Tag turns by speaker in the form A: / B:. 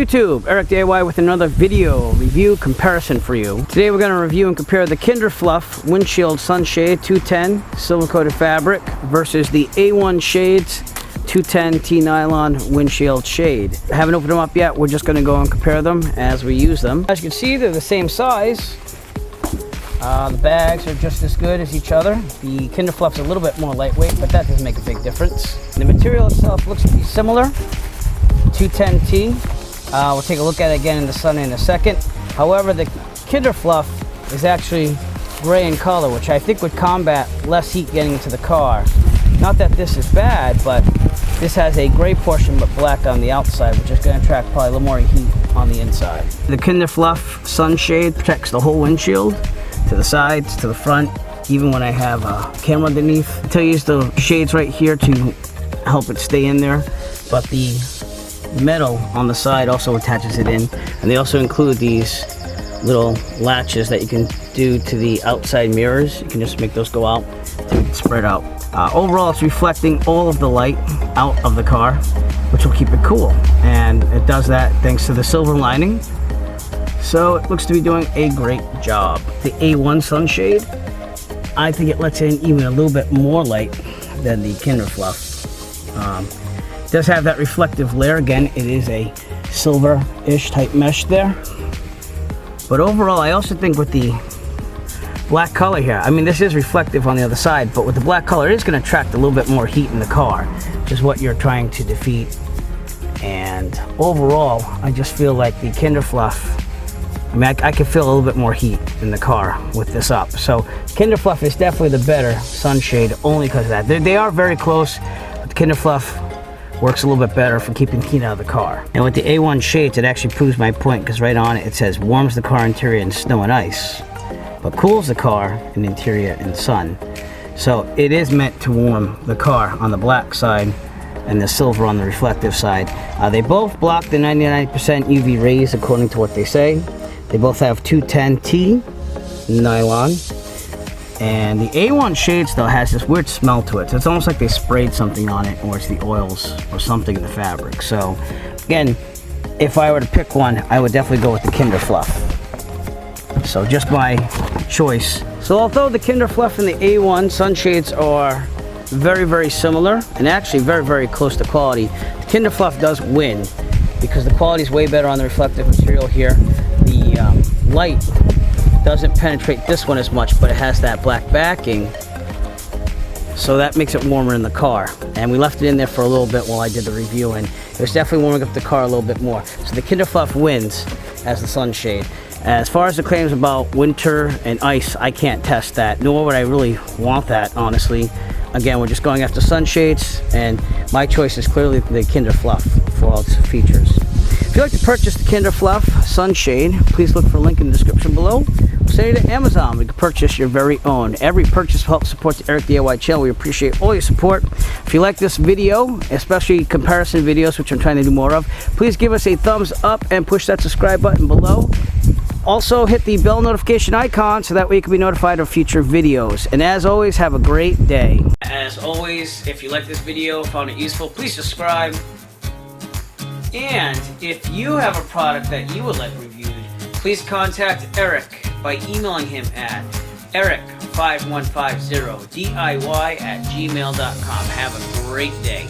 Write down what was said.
A: YouTube, Eric DIY with another video review comparison for you. Today we're going to review and compare the Kinder Fluff Windshield Sunshade 210 silver coated fabric versus the A1 Shades 210 T-Nylon Windshield Shade. I haven't opened them up yet. We're just going to go and compare them as we use them. As you can see, they're the same size. The bags are just as good as each other. The Kinder Fluff's a little bit more lightweight, but that doesn't make a big difference. The material itself looks to be similar. 210T. We'll take a look at it again in the sun in a second. However, the Kinder Fluff is actually gray in color, which I think would combat less heat getting into the car. Not that this is bad, but this has a gray portion but black on the outside, which is going to attract probably a little more heat on the inside. The Kinder Fluff Sunshade protects the whole windshield, to the sides, to the front, even when I have a camera underneath. I tell you, use the shades right here to help it stay in there, but the metal on the side also attaches it in, and they also include these little latches that you can do to the outside mirrors. You can just make those go out to spread out. Overall, it's reflecting all of the light out of the car, which will keep it cool, and it does that thanks to the silver lining. So it looks to be doing a great job. The A1 Sunshade, I think it lets in even a little bit more light than the Kinder Fluff. It does have that reflective layer. Again, it is a silver-ish type mesh there. But overall, I also think with the black color here, I mean, this is reflective on the other side, but with the black color, it is going to attract a little bit more heat in the car, which is what you're trying to defeat. And overall, I just feel like the Kinder Fluff, I mean, I can feel a little bit more heat in the car with this up. So Kinder Fluff is definitely the better sunshade only because of that. They are very close, but the Kinder Fluff works a little bit better for keeping heat out of the car. And with the A1 shades, it actually proves my point, because right on it, it says warms the car interior in snow and ice, but cools the car in interior in sun. So it is meant to warm the car on the black side and the silver on the reflective side. They both block the 99% UV rays according to what they say. They both have 210T nylon. And the A1 shades though has this weird smell to it. So it's almost like they sprayed something on it, or it's the oils or something in the fabric. So again, if I were to pick one, I would definitely go with the Kinder Fluff. So just my choice. So although the Kinder Fluff and the A1 sunshades are very, very similar and actually very, very close to quality, the Kinder Fluff does win because the quality is way better on the reflective material here. The light doesn't penetrate this one as much, but it has that black backing, so that makes it warmer in the car. And we left it in there for a little bit while I did the review, and it was definitely warming up the car a little bit more. So the Kinder Fluff wins as the sunshade. As far as the claims about winter and ice, I can't test that, nor would I really want that, honestly. Again, we're just going after sunshades, and my choice is clearly the Kinder Fluff for all its features. If you'd like to purchase the Kinder Fluff Sunshade, please look for a link in the description below. We'll send you to Amazon. We can purchase your very own. Every purchase will help support the Eric DIY channel. We appreciate all your support. If you like this video, especially comparison videos, which I'm trying to do more of, please give us a thumbs up and push that subscribe button below. Also, hit the bell notification icon so that way you can be notified of future videos. And as always, have a great day. As always, if you like this video, found it useful, please subscribe. And if you have a product that you would like reviewed, please contact Eric by emailing him at eric5150diy@gmail.com. Have a great day.